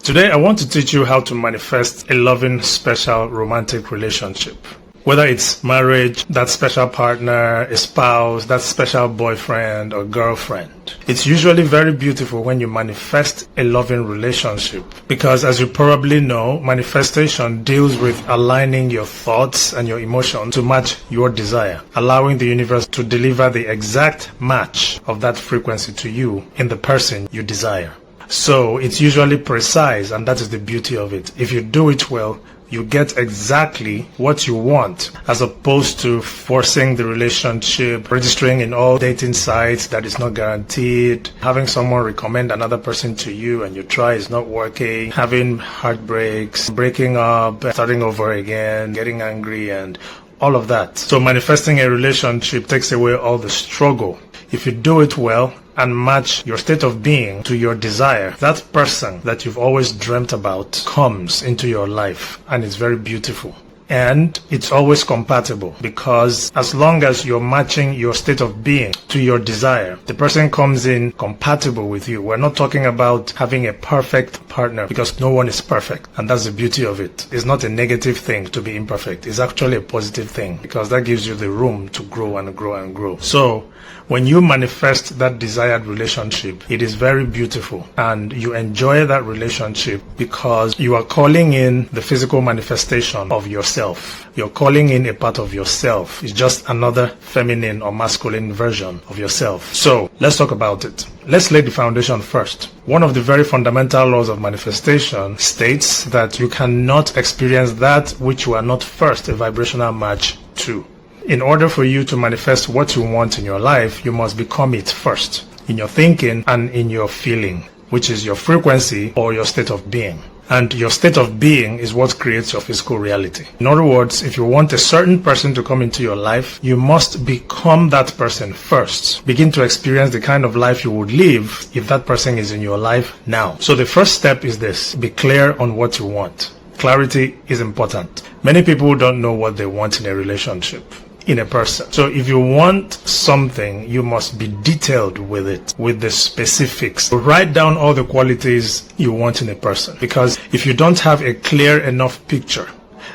Today I want to teach you how to manifest a loving, special, romantic relationship. Whether it's marriage, that special partner, a spouse, that special boyfriend or girlfriend. It's usually very beautiful when you manifest a loving relationship because, as you probably know, manifestation deals with aligning your thoughts and your emotions to match your desire, allowing the universe to deliver the exact match of that frequency to you in the person you desire. So it's usually precise, and that is the beauty of it. If you do it well, you get exactly what you want, as opposed to forcing the relationship, registering in all dating sites that is not guaranteed, having someone recommend another person to you and you try it's not working, having heartbreaks, breaking up, starting over again, getting angry and all of that. So manifesting a relationship takes away all the struggle. If you do it well and match your state of being to your desire, that person that you've always dreamt about comes into your life, and it's very beautiful. And it's always compatible, because as long as you're matching your state of being to your desire, the person comes in compatible with you. We're not talking about having a perfect partner, because no one is perfect, and that's the beauty of it. It's not a negative thing to be imperfect. It's actually a positive thing, because that gives you the room to grow and grow and grow. So when you manifest that desired relationship, it is very beautiful, and you enjoy that relationship because you are calling in the physical manifestation of yourself. You're calling in a part of yourself. It's just another feminine or masculine version of yourself. So let's talk about it. Let's lay the foundation first. One of the very fundamental laws of manifestation states that you cannot experience that which you are not first a vibrational match to. In order for you to manifest what you want in your life, you must become it first, in your thinking and in your feeling, which is your frequency or your state of being. And your state of being is what creates your physical reality. In other words, if you want a certain person to come into your life, you must become that person first. Begin to experience the kind of life you would live if that person is in your life now. So the first step is this: be clear on what you want. Clarity is important. Many people don't know what they want in a relationship, in a person. So if you want something, you must be detailed with it, with the specifics. Write down all the qualities you want in a person, because if you don't have a clear enough picture,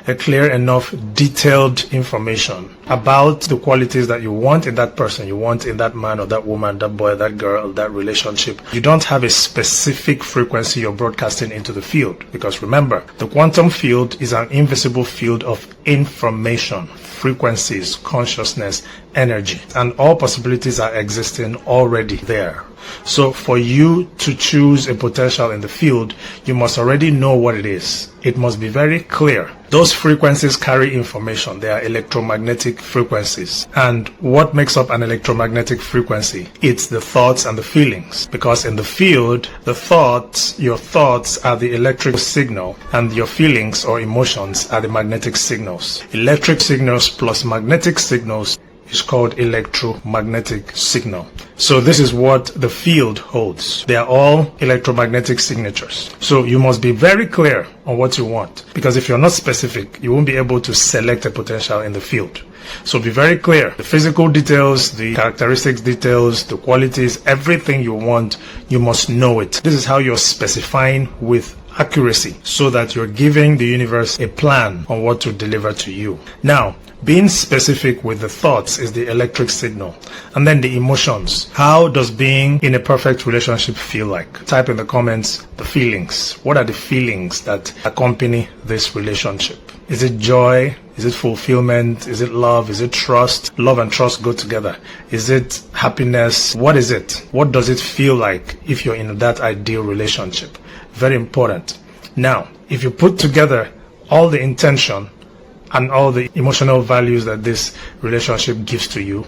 a clear enough detailed information about the qualities that you want in that person, you want in that man or that woman, that boy, that girl, that relationship, you don't have a specific frequency you're broadcasting into the field. Because remember, the quantum field is an invisible field of information, frequencies, consciousness, energy, and all possibilities are existing already there. So for you to choose a potential in the field, you must already know what it is. It must be very clear. Those frequencies carry information. They are electromagnetic frequencies. And what makes up an electromagnetic frequency? It's the thoughts and the feelings. Because in the field, the thoughts, your thoughts are the electric signal, and your feelings or emotions are the magnetic signals. Electric signals plus magnetic signals is called electromagnetic signal. So this is what the field holds. They are all electromagnetic signatures. So you must be very clear on what you want, because if you're not specific, you won't be able to select a potential in the field. So be very clear. The physical details, the characteristics details, the qualities, everything you want, you must know it. This is how you're specifying with accuracy, so that you're giving the universe a plan on what to deliver to you. Now, being specific with the thoughts is the electric signal. And then the emotions. How does being in a perfect relationship feel like? Type in the comments the feelings. What are the feelings that accompany this relationship? Is it joy? Is it fulfillment? Is it love? Is it trust? Love and trust go together. Is it happiness? What is it? What does it feel like if you're in that ideal relationship? Very important. Now, if you put together all the intention and all the emotional values that this relationship gives to you,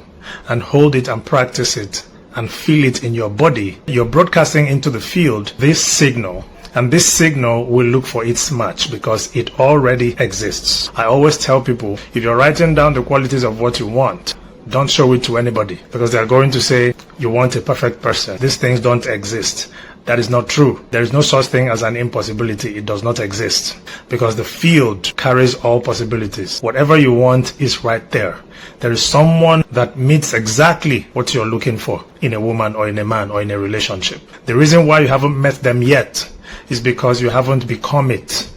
and hold it and practice it and feel it in your body, you're broadcasting into the field this signal, and this signal will look for its match because it already exists. I always tell people, if you're writing down the qualities of what you want, don't show it to anybody, because they're going to say you want a perfect person. These things don't exist. That is not true. There is no such thing as an impossibility. It does not exist, because the field carries all possibilities. Whatever you want is right there. There is someone that meets exactly what you're looking for in a woman or in a man or in a relationship. The reason why you haven't met them yet is because you haven't become it.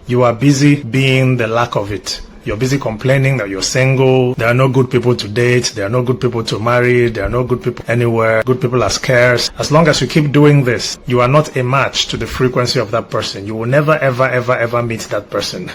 You are busy being the lack of it. You're busy complaining that you're single, there are no good people to date, there are no good people to marry, there are no good people anywhere, good people are scarce. As long as you keep doing this, you are not a match to the frequency of that person. You will never, ever meet that person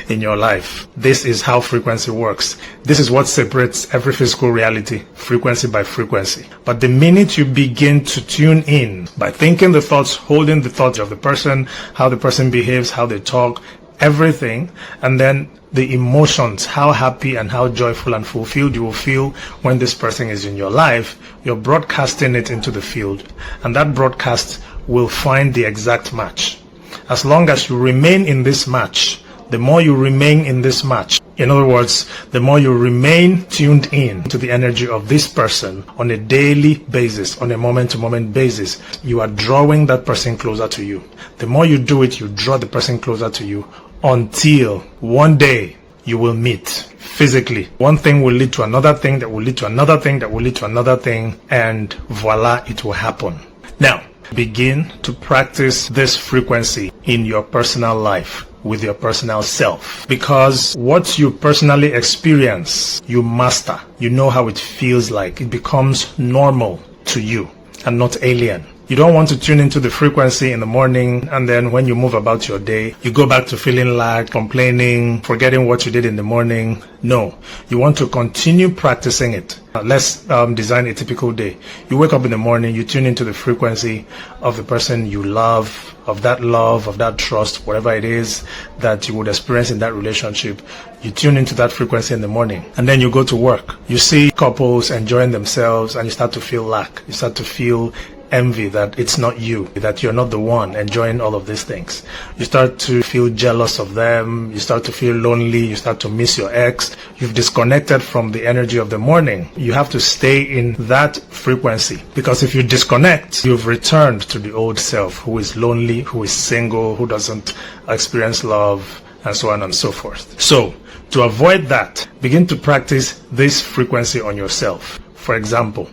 in your life. This is how frequency works. This is what separates every physical reality, frequency by frequency. But the minute you begin to tune in by thinking the thoughts, holding the thoughts of the person, how the person behaves, how they talk, everything, and then the emotions, how happy and how joyful and fulfilled you will feel when this person is in your life, you're broadcasting it into the field, and that broadcast will find the exact match. As long as you remain in this match, the more you remain in this match, in other words, the more you remain tuned in to the energy of this person on a daily basis, on a moment-to-moment basis, you are drawing that person closer to you. The more you do it, you draw the person closer to you until one day you will meet physically. One thing will lead to another thing, that will lead to another thing, that will lead to another thing, and voila, it will happen. Now, begin to practice this frequency in your personal life, with your personal self, because what you personally experience, you master. You know how it feels like. It becomes normal to you and not alien. You don't want to tune into the frequency in the morning, and then when you move about your day, you go back to feeling lagged, complaining, forgetting what you did in the morning. No, you want to continue practicing it. Let's design a typical day. You wake up in the morning, you tune into the frequency of the person you love, of that trust, whatever it is that you would experience in that relationship. You tune into that frequency in the morning, and then you go to work. You see couples enjoying themselves, and you start to feel lack. You start to feel envy that it's not you, that you're not the one enjoying all of these things. You start to feel jealous of them. You start to feel lonely. You start to miss your ex. You've disconnected from the energy of the morning. You have to stay in that frequency, because if you disconnect, you've returned to the old self, who is lonely, who is single, who doesn't experience love, and so on and so forth. So, to avoid that, begin to practice this frequency on yourself. For example,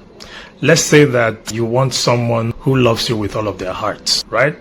let's say that you want someone who loves you with all of their hearts, right?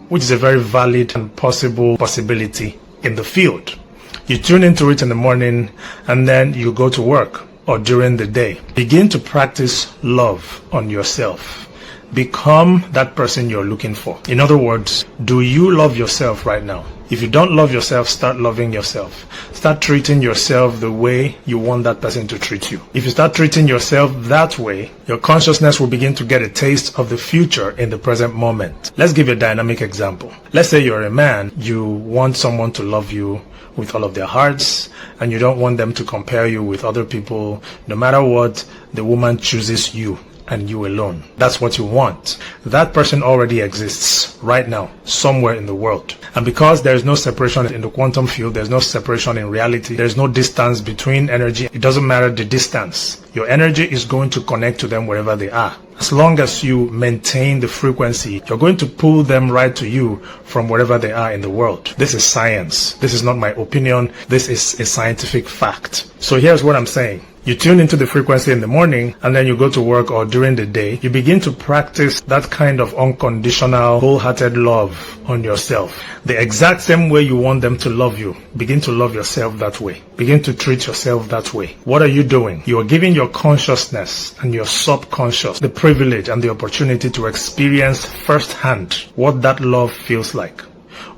Which is a very valid and possibility in the field. You tune into it in the morning, and then you go to work or during the day. Begin to practice love on yourself. Become that person you're looking for. In other words, do you love yourself right now? If you don't love yourself, start loving yourself. Start treating yourself the way you want that person to treat you. If you start treating yourself that way, your consciousness will begin to get a taste of the future in the present moment. Let's give a dynamic example. Let's say you're a man, you want someone to love you with all of their hearts, and you don't want them to compare you with other people. No matter what, the woman chooses you and you alone. That's what you want. That person already exists right now, somewhere in the world. And because there is no separation in the quantum field, there's no separation in reality, there's no distance between energy. It doesn't matter the distance. Your energy is going to connect to them wherever they are. As long as you maintain the frequency, you're going to pull them right to you from wherever they are in the world. This is science. This is not my opinion. This is a scientific fact. So here's what I'm saying. You tune into the frequency in the morning, and then you go to work or during the day. You begin to practice that kind of unconditional, wholehearted love on yourself. The exact same way you want them to love you. Begin to love yourself that way. Begin to treat yourself that way. What are you doing? You are giving your consciousness and your subconscious the privilege and the opportunity to experience firsthand what that love feels like.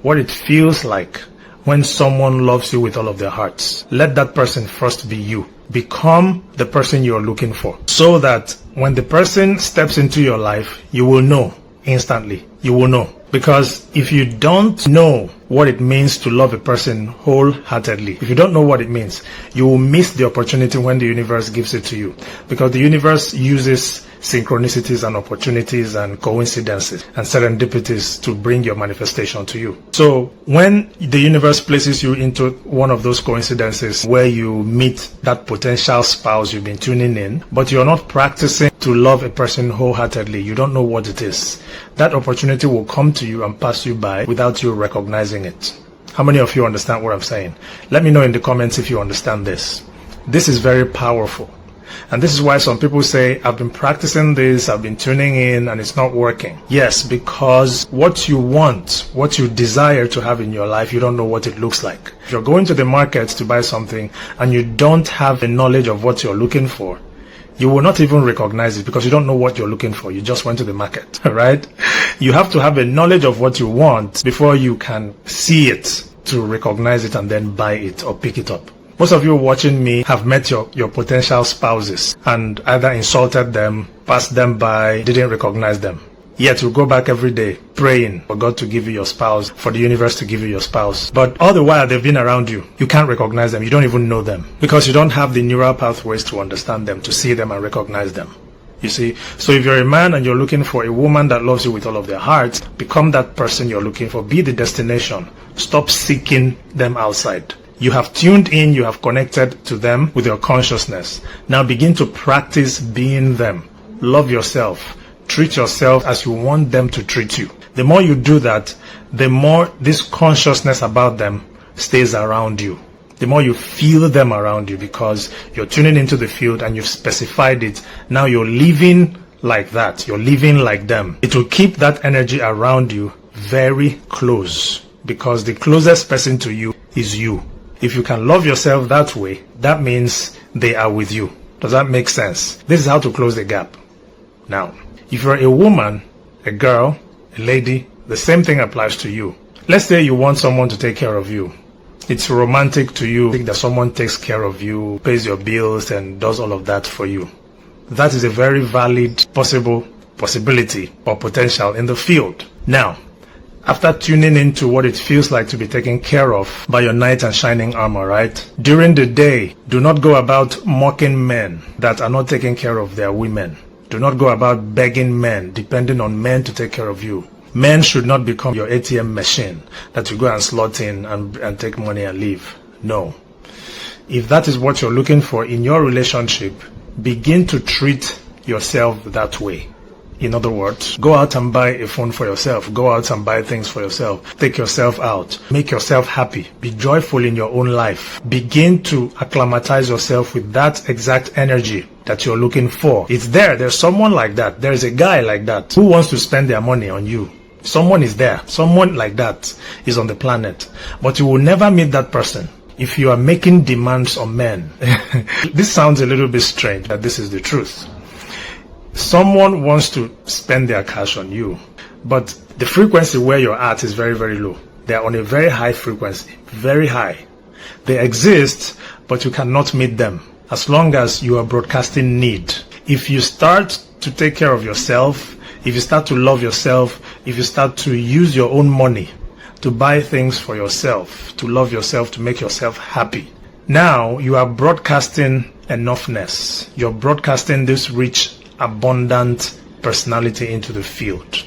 What it feels like when someone loves you with all of their hearts. Let that person first be you. Become the person you're looking for, so that when the person steps into your life, you will know instantly. You will know. Because if you don't know what it means to love a person wholeheartedly, if you don't know what it means, you will miss the opportunity when the universe gives it to you. Because the universe uses synchronicities and opportunities and coincidences and serendipities to bring your manifestation to you. So when the universe places you into one of those coincidences where you meet that potential spouse you've been tuning in, but you're not practicing to love a person wholeheartedly, you don't know what it is, that opportunity will come to you and pass you by without you recognizing it. How many of you understand what I'm saying? Let me know in the comments if you understand this. This is very powerful. And this is why some people say, I've been practicing this, I've been tuning in, and it's not working. Yes, because what you want, what you desire to have in your life, you don't know what it looks like. If you're going to the market to buy something and you don't have the knowledge of what you're looking for, you will not even recognize it because you don't know what you're looking for. You just went to the market, right? You have to have a knowledge of what you want before you can see it to recognize it and then buy it or pick it up. Most of you watching me have met your potential spouses and either insulted them, passed them by, didn't recognize them. Yet you go back every day praying for God to give you your spouse, for the universe to give you your spouse. But all the while they've been around you, you can't recognize them. You don't even know them because you don't have the neural pathways to understand them, to see them and recognize them. You see, so if you're a man and you're looking for a woman that loves you with all of their heart, become that person you're looking for. Be the destination. Stop seeking them outside. You have tuned in, you have connected to them with your consciousness. Now begin to practice being them. Love yourself. Treat yourself as you want them to treat you. The more you do that, the more this consciousness about them stays around you. The more you feel them around you because you're tuning into the field and you've specified it. Now you're living like that. You're living like them. It will keep that energy around you very close because the closest person to you is you. If you can love yourself that way, that means they are with you. Does that make sense? This is how to close the gap. Now, if you're a woman, a girl, a lady, the same thing applies to you. Let's say you want someone to take care of you. It's romantic to you that someone takes care of you, pays your bills, and does all of that for you. That is a very valid possibility or potential in the field. Now, after tuning into what it feels like to be taken care of by your knight and shining armor, right? During the day, do not go about mocking men that are not taking care of their women. Do not go about begging men, depending on men to take care of you. Men should not become your ATM machine that you go and slot in and take money and leave. No. If that is what you're looking for in your relationship, begin to treat yourself that way. In other words, go out and buy a phone for yourself. Go out and buy things for yourself. Take yourself out. Make yourself happy. Be joyful in your own life. Begin to acclimatize yourself with that exact energy that you're looking for. It's there. There's someone like that. There's a guy like that who wants to spend their money on you. Someone is there. Someone like that is on the planet. But you will never meet that person if you are making demands on men. This sounds a little bit strange, but this is the truth. Someone wants to spend their cash on you, but the frequency where you're at is very, very low. They're on a very high frequency, very high. They exist, but you cannot meet them as long as you are broadcasting need. If you start to take care of yourself, if you start to love yourself, if you start to use your own money to buy things for yourself, to love yourself, to make yourself happy, now you are broadcasting enoughness. You're broadcasting this rich, abundant personality into the field.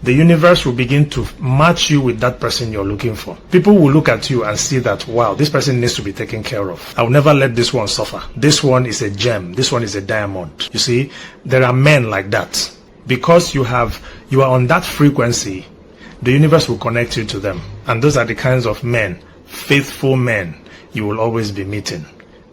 The universe will begin to match you with that person you're looking for. People will look at you and see that, wow, this person needs to be taken care of. I will never let this one suffer. This one is a gem. This one is a diamond. You see, there are men like that. Because you are on that frequency, the universe will connect you to them. And those are the kinds of men, faithful men, you will always be meeting.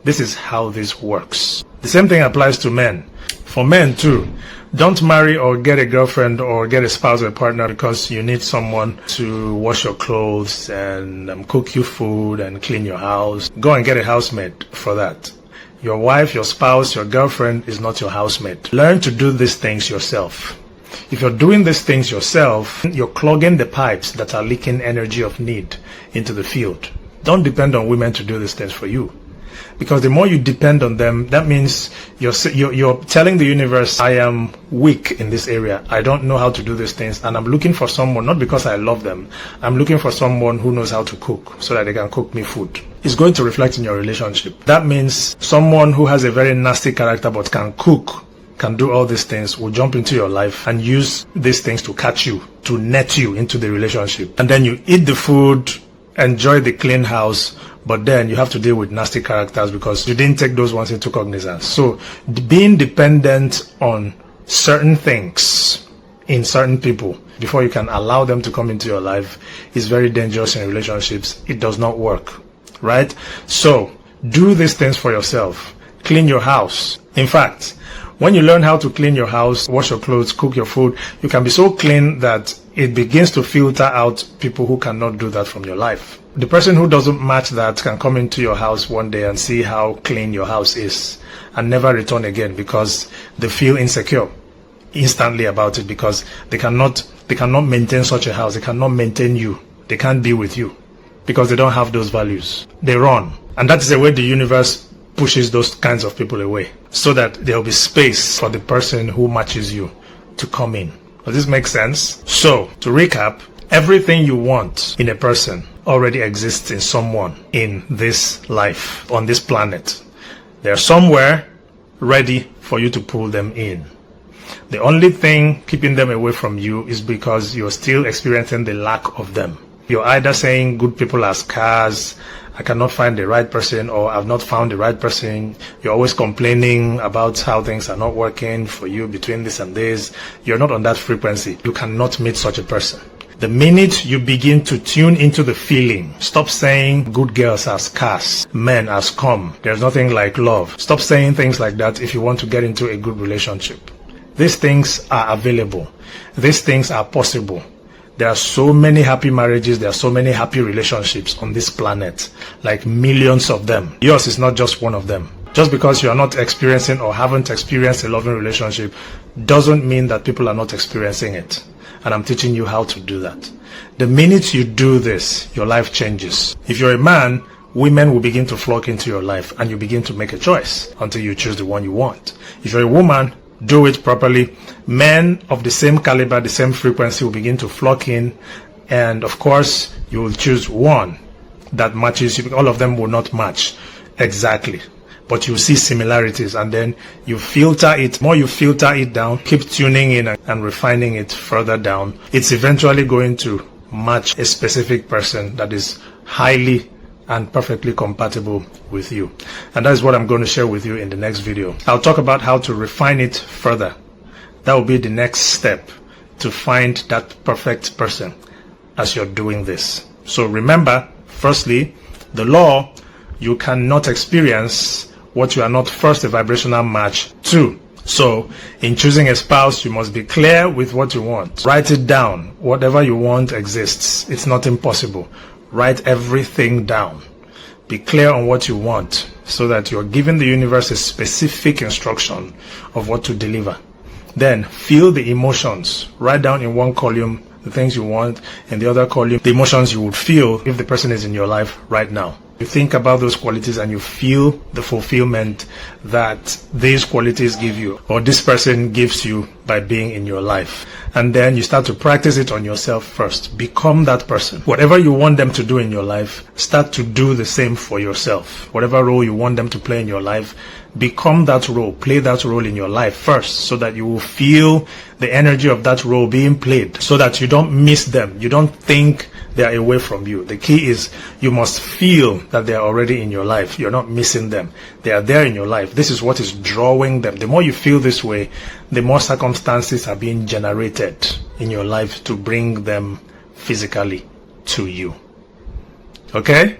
This is how this works. The same thing applies to men. For men too, don't marry or get a girlfriend or get a spouse or a partner because you need someone to wash your clothes and cook you food and clean your house. Go and get a housemaid for that. Your wife, your spouse, your girlfriend is not your housemaid. Learn to do these things yourself. If you're doing these things yourself, you're clogging the pipes that are leaking energy of need into the field. Don't depend on women to do these things for you. Because the more you depend on them, that means you're telling the universe, I am weak in this area. I don't know how to do these things. And I'm looking for someone, not because I love them. I'm looking for someone who knows how to cook so that they can cook me food. It's going to reflect in your relationship. That means someone who has a very nasty character but can cook, can do all these things, will jump into your life and use these things to catch you, to net you into the relationship. And then you eat the food, enjoy the clean house, but then you have to deal with nasty characters because you didn't take those ones into cognizance. So being dependent on certain things in certain people before you can allow them to come into your life is very dangerous in relationships. It does not work, right? So do these things for yourself. Clean your house. In fact, when you learn how to clean your house, wash your clothes, cook your food, you can be so clean that it begins to filter out people who cannot do that from your life. The person who doesn't match that can come into your house one day and see how clean your house is and never return again because they feel insecure instantly about it, because they cannot maintain such a house. They cannot maintain you. They can't be with you because they don't have those values. They run. And that's the way the universe pushes those kinds of people away, so that there will be space for the person who matches you to come in. Does this make sense? So, to recap, everything you want in a person already exists in someone in this life, on this planet. They're somewhere ready for you to pull them in. The only thing keeping them away from you is because you're still experiencing the lack of them. You're either saying good people are scarce, I cannot find the right person, or I've not found the right person. You're always complaining about how things are not working for you between this and this. You're not on that frequency. You cannot meet such a person. The minute you begin to tune into the feeling, stop saying good girls are scarce, men are scum, there's nothing like love. Stop saying things like that if you want to get into a good relationship. These things are available. These things are possible. There are so many happy marriages, there are so many happy relationships on this planet, like millions of them. Yours is not just one of them. Just because you are not experiencing or haven't experienced a loving relationship doesn't mean that people are not experiencing it. And I'm teaching you how to do that. The minute you do this, your life changes. If you're a man, women will begin to flock into your life and you begin to make a choice until you choose the one you want. If you're a woman, do it properly. Men of the same caliber, the same frequency will begin to flock in, and of course you will choose one that matches you. All of them will not match exactly, but you see similarities, and then you filter it. The more you filter it down, keep tuning in and refining it further down, it's eventually going to match a specific person that is highly and perfectly compatible with you. And that is what I'm going to share with you in the next video. I'll talk about how to refine it further. That will be the next step to find that perfect person as you're doing this. So remember, firstly, the law, you cannot experience what you are not first a vibrational match to. So in choosing a spouse, you must be clear with what you want. Write it down. Whatever you want exists. It's not impossible. Write everything down. Be clear on what you want so that you're giving the universe a specific instruction of what to deliver. Then feel the emotions. Write down in one column the things you want, in the other column the emotions you would feel if the person is in your life right now. You think about those qualities and you feel the fulfillment that these qualities give you, or this person gives you by being in your life. And then you start to practice it on yourself first. Become that person. Whatever you want them to do in your life, start to do the same for yourself. Whatever role you want them to play in your life, become that role. Play that role in your life first, so that you will feel the energy of that role being played, so that you don't miss them. You don't think they are away from you. The key is you must feel that they are already in your life. You're not missing them. They are there in your life. This is what is drawing them. The more you feel this way, the more circumstances are being generated in your life to bring them physically to you. Okay?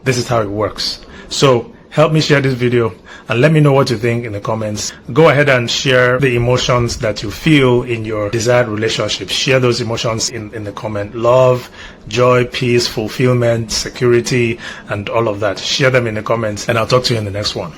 This is how it works. So help me share this video and let me know what you think in the comments. Go ahead and share the emotions that you feel in your desired relationship. Share those emotions in the comment. Love, joy, peace, fulfillment, security, and all of that. Share them in the comments, and I'll talk to you in the next one.